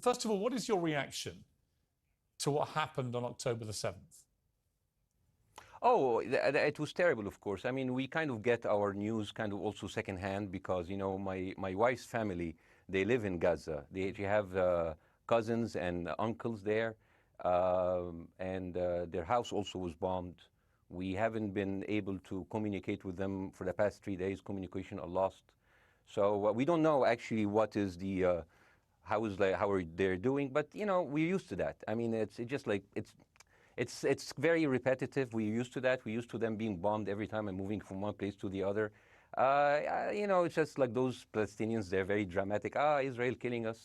First of all, what is your reaction to what happened on October the 7th? Oh, it was terrible, of course. I mean, we kind of get our news kind of also secondhand because, you know, my wife's family, they live in Gaza. They have cousins and uncles there, and their house also was bombed. We haven't been able to communicate with them for the past 3 days. Communication are lost. So we don't know actually what is the, how are they doing, but, you know, we're used to that. I mean, it's just like, it's very repetitive. We're used to that. We're used to them being bombed every time and moving from one place to the other. You know, it's just like those Palestinians, they're very dramatic. Israel killing us.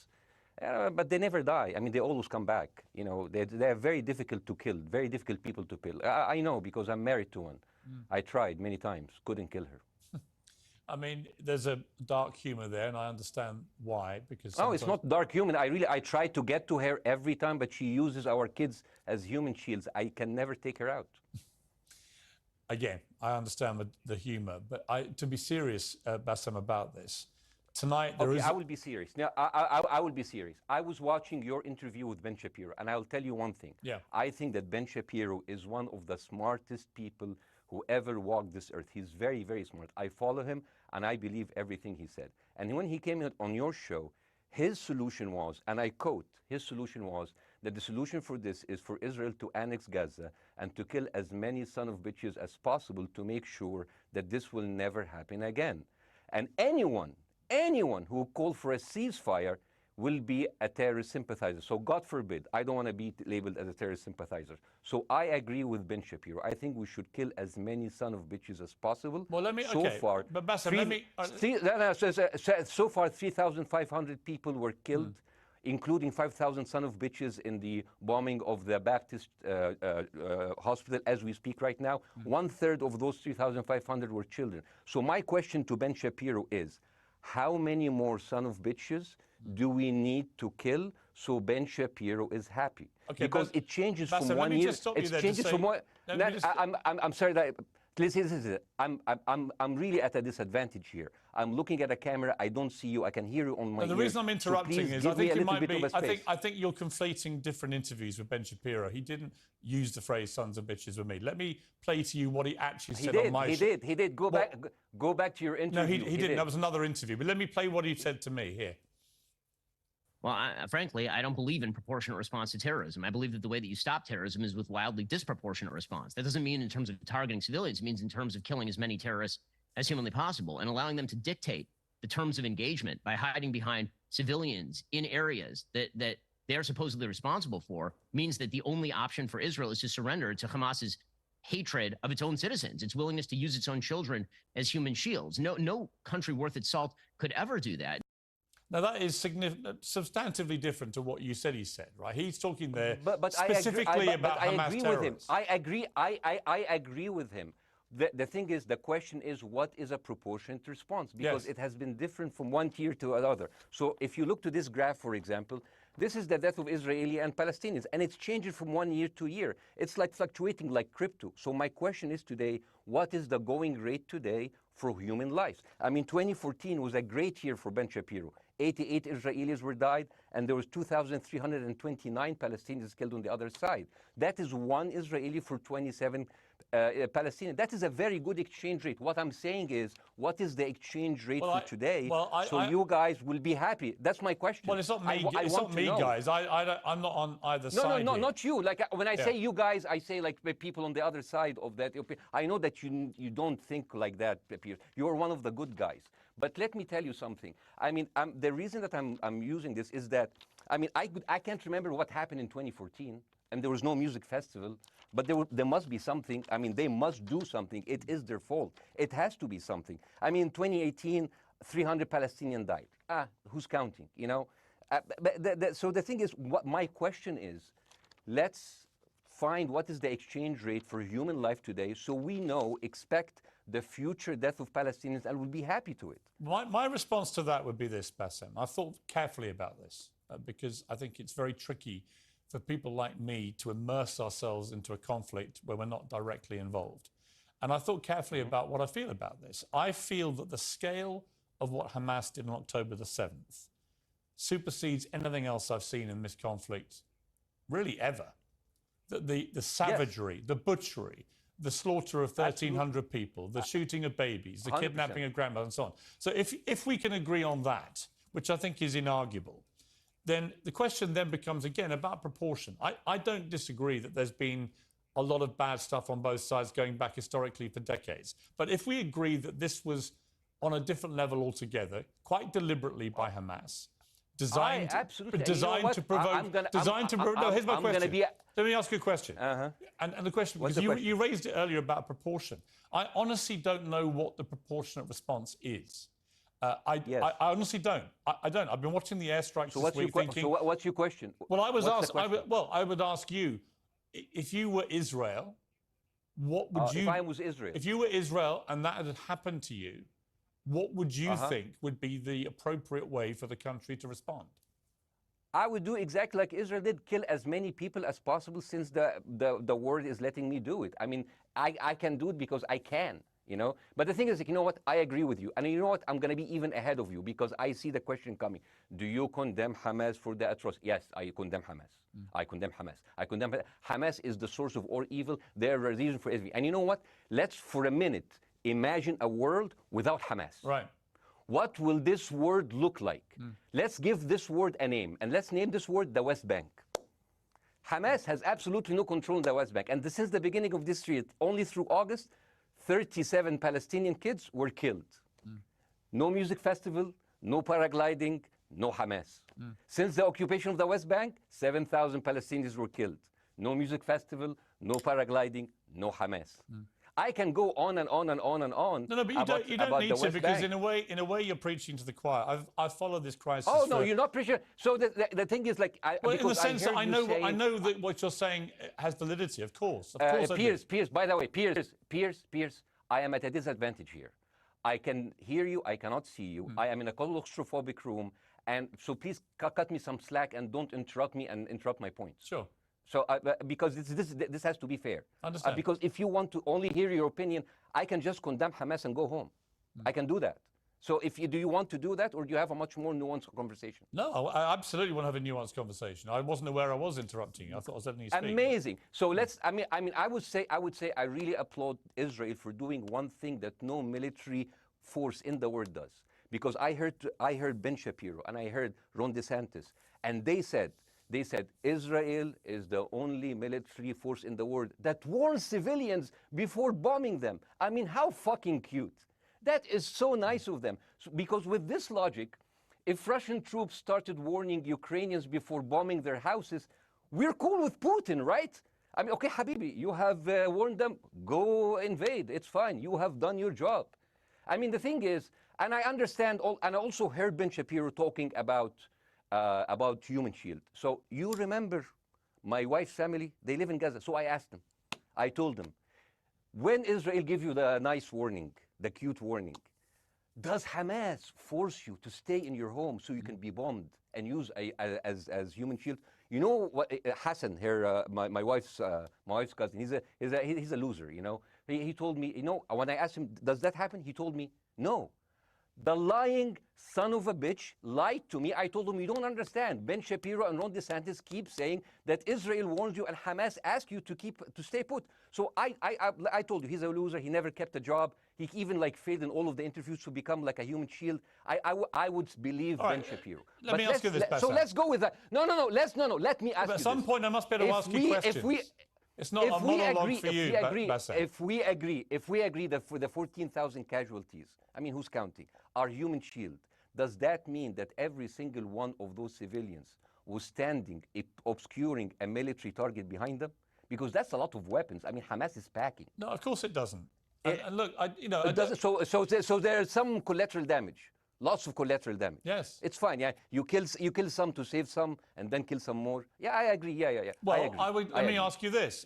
But they never die. I mean, they always come back. You know, they're very difficult to kill, very difficult people to kill. I know because I'm married to one. I tried many times, couldn't kill her. I mean, there's a dark humor there, and I understand why, because No, it's not dark humor. I try to get to her every time, but she uses our kids as human shields. I can never take her out. Again, I understand the humor, but to be serious, Bassem, about this, tonight there is... I will be serious. Now, I will be serious. I was watching your interview with Ben Shapiro, and I'll tell you one thing. Yeah. I think that Ben Shapiro is one of the smartest people who ever walked this earth. He's very, very smart. I follow him, and I believe everything he said. And when he came on your show, his solution was, and I quote, his solution was that the solution for this is for Israel to annex Gaza and to kill as many son of bitches as possible to make sure that this will never happen again. And anyone who called for a ceasefire will be a terrorist sympathizer. So God forbid, I don't want to be labeled as a terrorist sympathizer. So I agree with Ben Shapiro. I think we should kill as many son of bitches as possible. Well, let me, so okay, far, but Bassem, let me... so far, 3,500 people were killed, including 5,000 son of bitches in the bombing of the Baptist hospital as we speak right now. 1/3 of those 3,500 were children. So my question to Ben Shapiro is, how many more son of bitches do we need to kill so Ben Shapiro is happy? Okay, because it changes Bassem, from one year. It changes from one. I'm sorry that. Listen. I'm really at a disadvantage here. I'm looking at a camera. I don't see you. I can hear you on my ears. The reason I'm interrupting so is I think you might be. I think you're conflating different interviews with Ben Shapiro. He didn't use the phrase "sons of bitches" with me. Let me play to you what he actually said on my show. He did. Go back to your interview. No, he didn't. That was another interview. But let me play what he said to me here. Well, frankly, I don't believe in proportionate response to terrorism. I believe that the way that you stop terrorism is with wildly disproportionate response. That doesn't mean in terms of targeting civilians. It means in terms of killing as many terrorists as humanly possible and allowing them to dictate the terms of engagement by hiding behind civilians in areas that they are supposedly responsible for means that the only option for Israel is to surrender to Hamas's hatred of its own citizens, its willingness to use its own children as human shields. No country worth its salt could ever do that. Now, that is substantively different to what you said he said, right? He's talking there specifically about Hamas terrorists. I agree with him. The thing is, the question is, what is a proportionate response? Because it has been different from one tier to another. So if you look to this graph, for example, this is the death of Israeli and Palestinians, and it's changing from one year to year. It's like fluctuating like crypto. So my question is today, what is the going rate today for human lives? I mean, 2014 was a great year for Ben Shapiro. 88 Israelis were died, and there was 2,329 Palestinians killed on the other side. That is one Israeli for 27 Palestinians. That is a very good exchange rate. What I'm saying is, what is the exchange rate for today? You guys will be happy. That's my question. Well, it's not me, guys. I'm not on either side. No, not you. Like when I say you guys, I say like the people on the other side of that. I know that you don't think like that, Pierce. You're one of the good guys. But let me tell you something. I mean, the reason that I'm using this is that, I mean, I can't remember what happened in 2014, and there was no music festival, but there must be something. I mean, they must do something. It is their fault. It has to be something. I mean, 2018, 300 Palestinians died. Who's counting, you know? So the thing is, what my question is, let's find what is the exchange rate for human life today so we expect the future death of Palestinians and will be happy to it. My response to that would be this, Bassem. I've thought carefully about this because I think it's very tricky for people like me to immerse ourselves into a conflict where we're not directly involved. And I thought carefully about what I feel about this. I feel that the scale of what Hamas did on October the 7th supersedes anything else I've seen in this conflict, really ever. The savagery, the butchery, the slaughter of 1,300 people, the shooting of babies, the 100%. kidnapping of grandmothers, and so on. So if we can agree on that, which I think is inarguable, then the question then becomes, again, about proportion. I don't disagree that there's been a lot of bad stuff on both sides going back historically for decades. But if we agree that this was on a different level altogether, quite deliberately by Hamas, designed to provoke, no, here's my question. Let me ask you a question. And the question, because you raised it earlier about proportion. I honestly don't know what the proportionate response is. I honestly don't. I don't. I've been watching the airstrikes this week thinking... So what's your question? Well, I would ask you, if you were Israel, what would you... If I was Israel. If you were Israel and that had happened to you, what would you think would be the appropriate way for the country to respond? I would do exactly like Israel did, kill as many people as possible, since the world is letting me do it. I mean, I can do it because I can, you know. But the thing is, you know what? I agree with you. And you know what? I'm going to be even ahead of you, because I see the question coming. Do you condemn Hamas for the atrocity? Yes, I condemn Hamas. I condemn Hamas. I condemn Hamas is the source of all evil. They're a reason for everything. And you know what? Let's, for a minute, imagine a world without Hamas. Right. What will this word look like? Let's give this word a name, and let's name this word the West Bank. Hamas has absolutely no control in the West Bank. And since the beginning of this year, only through August, 37 Palestinian kids were killed. No music festival, no paragliding, no Hamas. Since the occupation of the West Bank, 7,000 Palestinians were killed. No music festival, no paragliding, no Hamas. I can go on and on and on and on. No, but you don't need to, because in a way you're preaching to the choir. I've followed this crisis. Oh no, you're not preaching. So the thing is, like, in the sense that I know that what you're saying has validity. Of course, Piers. By the way, Piers. I am at a disadvantage here. I can hear you. I cannot see you. I am in a claustrophobic room, and so please cut me some slack and don't interrupt me and interrupt my points. Sure. So, because this has to be fair. Understand. Because if you want to only hear your opinion, I can just condemn Hamas and go home. I can do that. So, do you want to do that, or do you have a much more nuanced conversation? No, I absolutely want to have a nuanced conversation. I wasn't aware I was interrupting you. I thought I was letting you speak. Amazing. So let's. I mean, I would say I really applaud Israel for doing one thing that no military force in the world does. Because I heard Ben Shapiro and I heard Ron DeSantis, and they said Israel is the only military force in the world that warns civilians before bombing them. I mean, how fucking cute. That is so nice of them. So, because with this logic, if Russian troops started warning Ukrainians before bombing their houses, we're cool with Putin, right? I mean, okay, Habibi, you have warned them, go invade. It's fine. You have done your job. I mean, the thing is, and I understand, and I also heard Ben Shapiro talking about Human Shield. So you remember my wife's family, they live in Gaza. So I asked them, I told them, when Israel gives you the nice warning, the cute warning, does Hamas force you to stay in your home so you can be bombed and use as Human Shield? You know what, Hassan here, my wife's cousin, he's a loser, you know. He told me, you know, when I asked him, does that happen? He told me, no. The lying son of a bitch lied to me. I told him, you don't understand. Ben Shapiro and Ron DeSantis keep saying that Israel warned you and Hamas asked you to stay put. So I told you, he's a loser. He never kept a job. He even failed in all of the interviews to become like a Human Shield. I would believe Ben Shapiro. Let me ask you this, Bassem. So let's go with that. No. Let me ask you this. At some point, I must be able to ask you questions. It's not a monologue for you, Bassem. If we agree that for the 14,000 casualties, I mean, who's counting, are Human Shield, does that mean that every single one of those civilians was standing, obscuring a military target behind them? Because that's a lot of weapons. I mean, Hamas is packing. No, of course it doesn't. And look, it doesn't. So there's some collateral damage. Lots of collateral damage. Yes. It's fine, yeah. You kill some to save some and then kill some more. Yeah, I agree. Yeah. Well, let me ask you this.